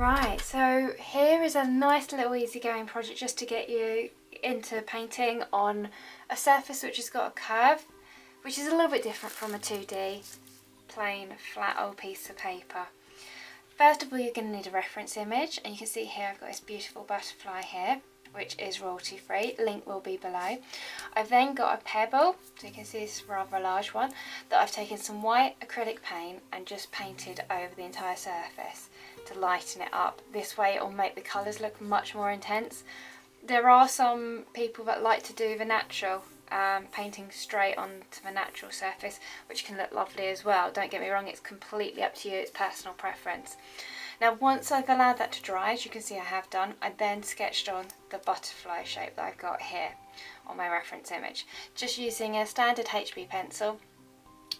Right, so here is a nice little easygoing project just to get you into painting on a surface which has got a curve, which is a little bit different from a 2D plain flat old piece of paper. First of all, you're going to need a reference image, and you can see here I've got this beautiful butterfly here, which is royalty free. Link will be below. I've then got a pebble, so you can see this rather large one, that I've taken some white acrylic paint and just painted over the entire surface to lighten it up. This way it will make the colours look much more intense. There are some people that like to do the natural, painting straight onto the natural surface, which can look lovely as well. Don't get me wrong, it's completely up to you, it's personal preference. Now once I've allowed that to dry, as you can see I have done, I then sketched on the butterfly shape that I've got here on my reference image, just using a standard HB pencil,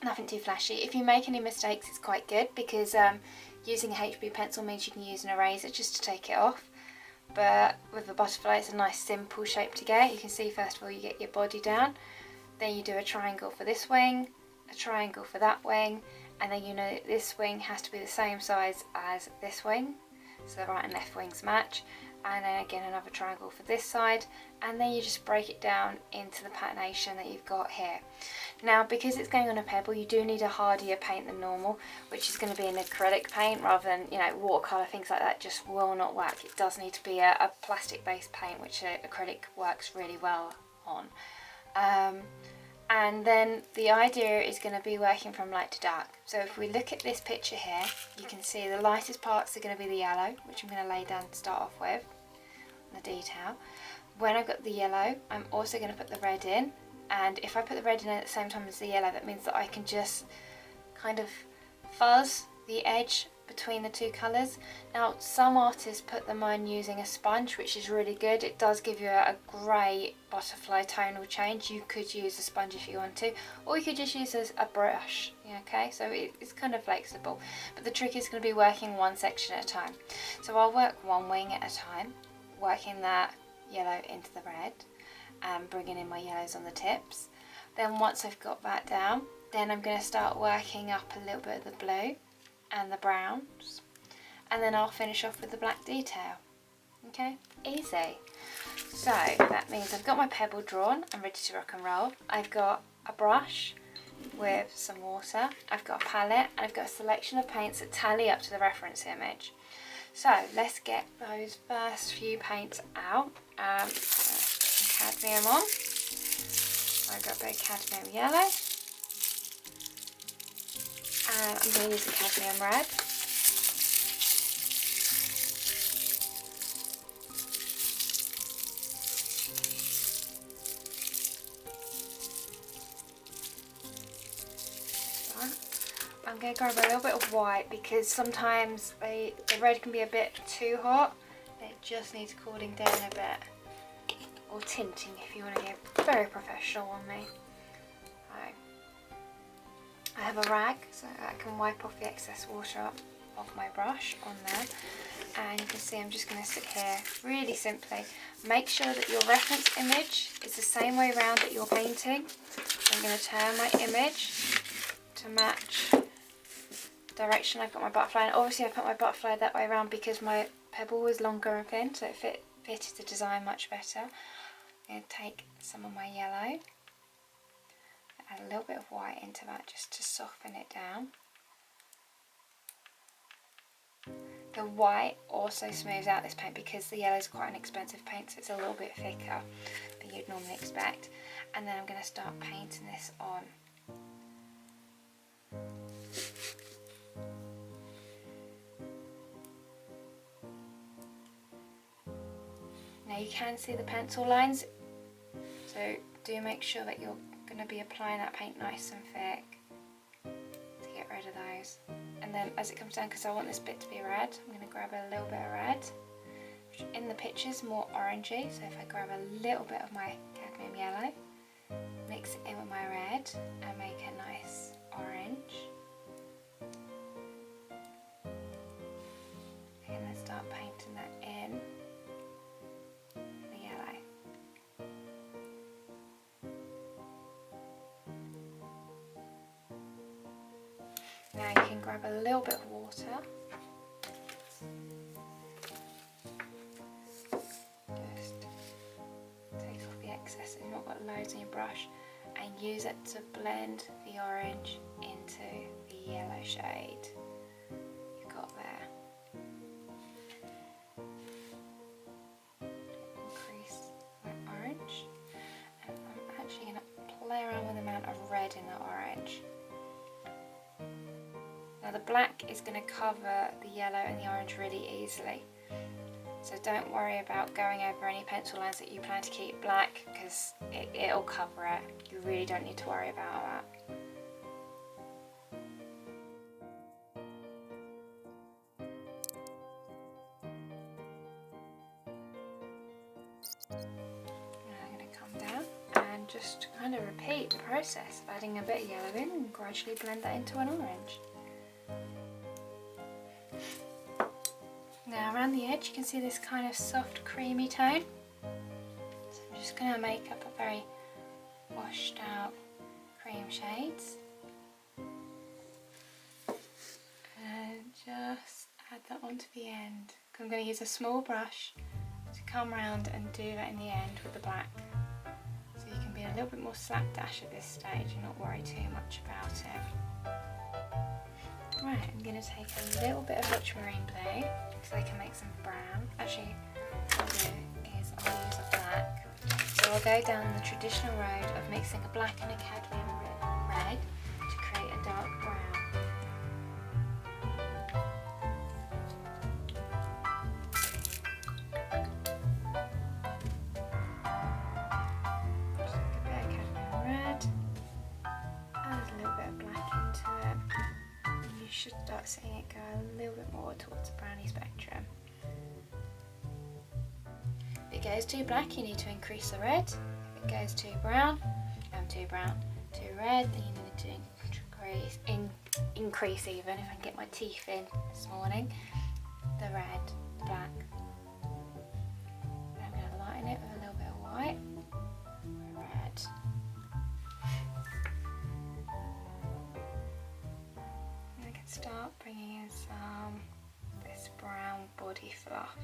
nothing too flashy. If you make any mistakes it's quite good, because using a HB pencil means you can use an eraser just to take it off. But with the butterfly it's a nice simple shape to get. You can see first of all you get your body down, then you do a triangle for this wing, a triangle for that wing, and then you know that this wing has to be the same size as this wing, so the right and left wings match, and then again another triangle for this side, and then you just break it down into the patination that you've got here. Now because it's going on a pebble you do need a hardier paint than normal, which is going to be an acrylic paint rather than, you know, watercolour, things like that just will not work. It does need to be a plastic based paint, which acrylic works really well on. And then the idea is going to be working from light to dark. So if we look at this picture here, you can see the lightest parts are going to be the yellow, which I'm going to lay down to start off with, the detail. When I've got the yellow, I'm also going to put the red in, and if I put the red in at the same time as the yellow, that means that I can just kind of fuzz the edge between the two colours. Now some artists put them on using a sponge, which is really good. It does give you a great butterfly tonal change. You could use a sponge if you want to, or you could just use a brush. Yeah, okay, so it's kind of flexible, but the trick is going to be working one section at a time. So I'll work one wing at a time, working that yellow into the red and bringing in my yellows on the tips. Then once I've got that down, then I'm going to start working up a little bit of the blue and the browns, and then I'll finish off with the black detail. Okay, easy. So that means I've got my pebble drawn, I'm ready to rock and roll. I've got a brush with some water, I've got a palette, and I've got a selection of paints that tally up to the reference image. So let's get those first few paints out. Some cadmium on. I've got a bit of cadmium yellow. And I'm going to use the cadmium red. I'm going to grab a little bit of white, because sometimes the red can be a bit too hot. It just needs cooling down a bit. Or tinting if you want to get very professional on me. I have a rag so I can wipe off the excess water up off my brush on there, and you can see I'm just going to sit here really simply. Make sure that your reference image is the same way around that you're painting. So I'm going to turn my image to match the direction I've got my butterfly, and obviously I put my butterfly that way around because my pebble was longer and thin, so it fitted the design much better. I'm going to take some of my yellow, add a little bit of white into that just to soften it down. The white also smooths out this paint because the yellow is quite an expensive paint, so it's a little bit thicker than you'd normally expect. And then I'm going to start painting this on. Now you can see the pencil lines, so do make sure that you're going to be applying that paint nice and thick to get rid of those. And then as it comes down, because I want this bit to be red, I'm going to grab a little bit of red, which in the picture is more orangey, so if I grab a little bit of my cadmium yellow, mix it in with my red and make a nice orange, and then start painting that in. Now you can grab a little bit of water loads on your brush and use it to blend the orange into the yellow shade you've got there. Increase my orange, and I'm actually going to play around with the amount of red in the orange. Now the black is going to cover the yellow and the orange really easily, so don't worry about going over any pencil lines that you plan to keep black, because it'll cover it. You really don't need to worry about that. Now I'm going to come down and just kind of repeat the process of adding a bit of yellow in and gradually blend that into an orange. Now around the edge you can see this kind of soft creamy tone, so I'm just going to make up a very washed out cream shades and just add that onto the end. I'm going to use a small brush to come around and do that in the end with the black, so you can be a little bit more slapdash at this stage and not worry too much about it. Right, I'm going to take a little bit of ultramarine blue so I can make some brown. Actually, what I'll do is I'll use a black. So I'll go down the traditional road of mixing a black and a cadmium red to create a dark brown. Just take a bit of cadmium red, add a little bit of black into it. You should start seeing it go a little bit more towards the brownie spectrum. If it goes too black, you need to increase the red. If it goes too red, then you need to increase even, if I can get my teeth in this morning, the red, the black. And I'm going to lighten it with a little bit of white, red. And I can start bringing in some this brown body fluff.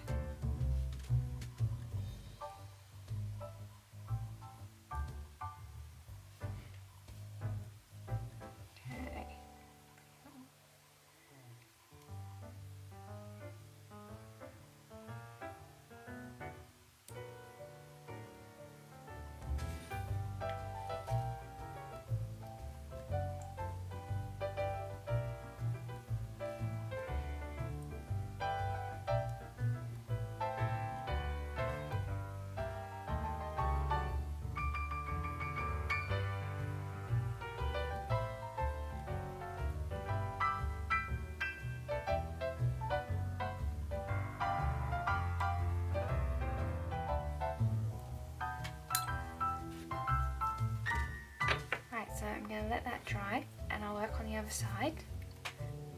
So I'm going to let that dry and I'll work on the other side.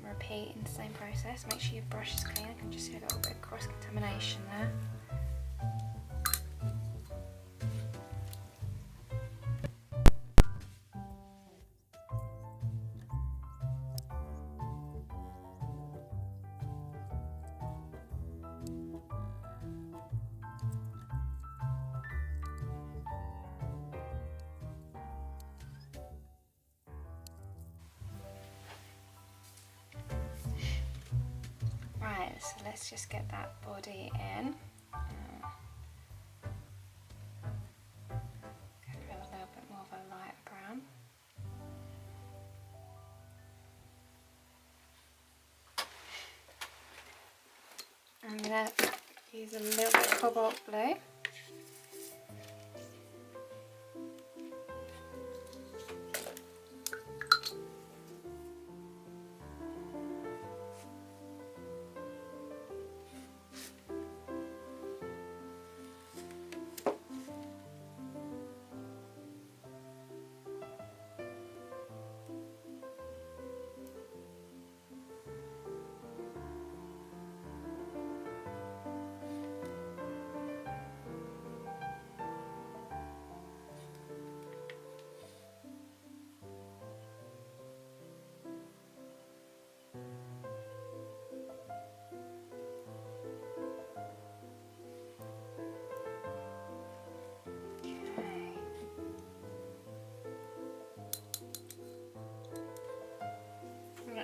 Repeat in the same process. Make sure your brush is clean. I can just see a little bit of cross contamination there. Right, so let's just get that body in. Go for a little bit more of a light brown. I'm going to use a little bit of cobalt blue.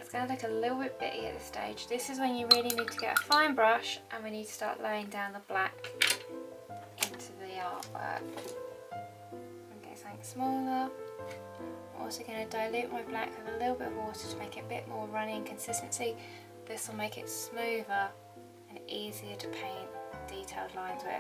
it's going to look a little bit bitty at this stage. This is when you really need to get a fine brush and we need to start laying down the black into the artwork. I'm getting something smaller. I'm also going to dilute my black with a little bit of water to make it a bit more runny and consistency. This will make it smoother and easier to paint detailed lines with.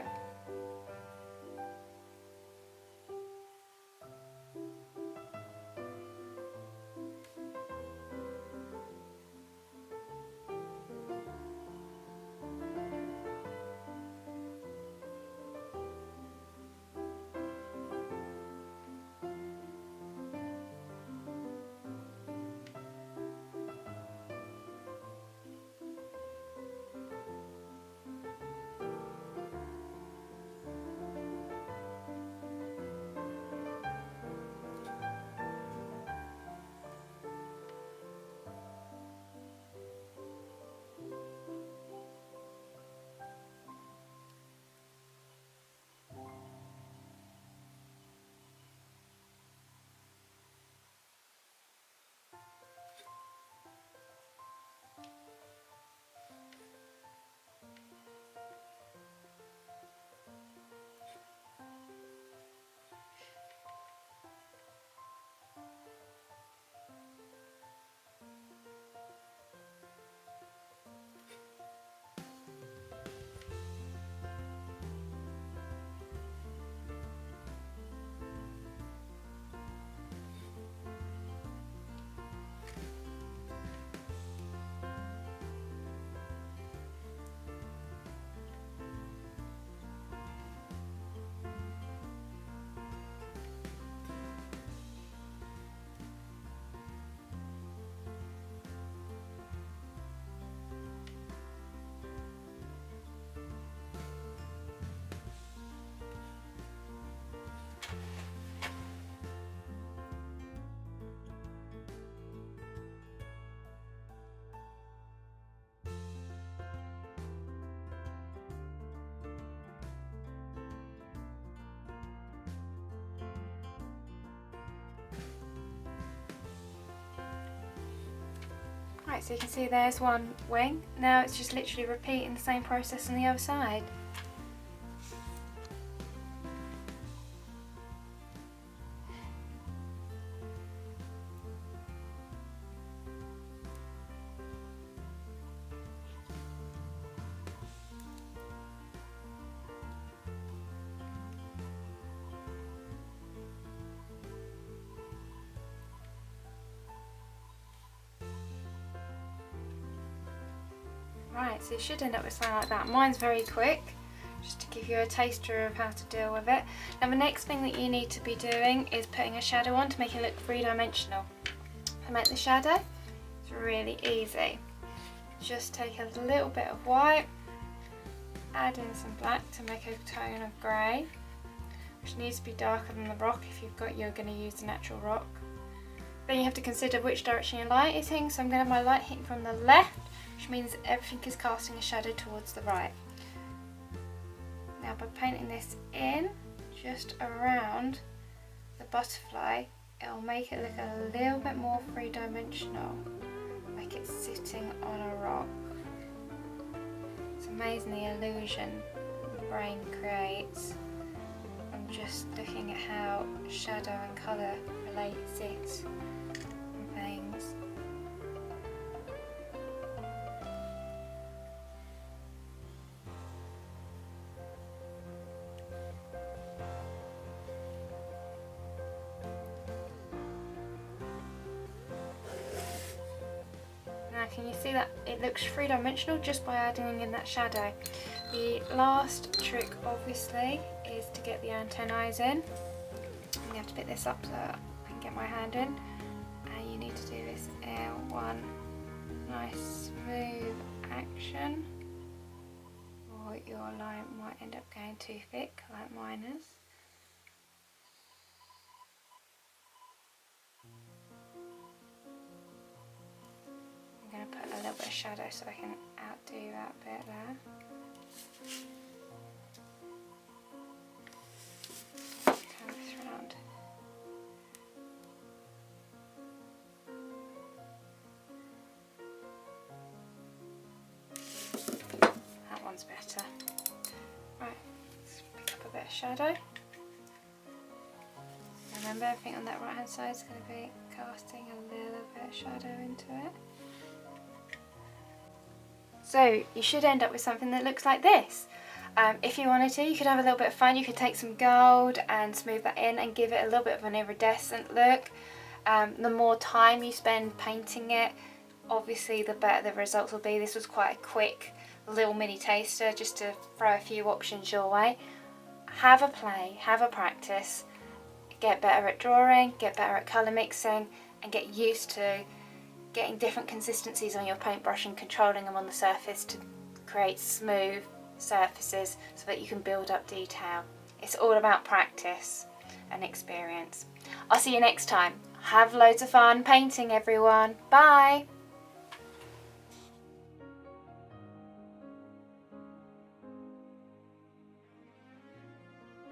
Right, so you can see there's one wing. Now it's just literally repeating the same process on the other side. Right, so you should end up with something like that. Mine's very quick, just to give you a taster of how to deal with it. Now the next thing that you need to be doing is putting a shadow on to make it look three-dimensional. To make the shadow, it's really easy. Just take a little bit of white, add in some black to make a tone of grey, which needs to be darker than the rock if you're going to use the natural rock. Then you have to consider which direction your light is hitting, so I'm going to have my light hitting from the left, which means everything is casting a shadow towards the right. Now by painting this in, just around the butterfly, it'll make it look a little bit more three-dimensional, like it's sitting on a rock. It's amazing the illusion the brain creates from just looking at how shadow and colour relates it and things. Now can you see that it looks three-dimensional just by adding in that shadow? The last trick obviously is to get the antennae in. I'm going to have to pick this up so I can get my hand in, and you need to do this in one nice smooth action, or your line might end up going too thick like mine is. I'm going to put a little bit of shadow so I can outdo that bit there. Turn this round. shadow. Remember, everything on that right hand side is going to be casting a little bit of shadow into it. So you should end up with something that looks like this. If you wanted to, you could have a little bit of fun. You could take some gold and smooth that in and give it a little bit of an iridescent look. The more time you spend painting it, obviously the better the results will be. This was quite a quick little mini taster just to throw a few options your way. Have a play, have a practice, get better at drawing, get better at colour mixing, and get used to getting different consistencies on your paintbrush and controlling them on the surface to create smooth surfaces so that you can build up detail. It's all about practice and experience. I'll see you next time. Have loads of fun painting, everyone. Bye!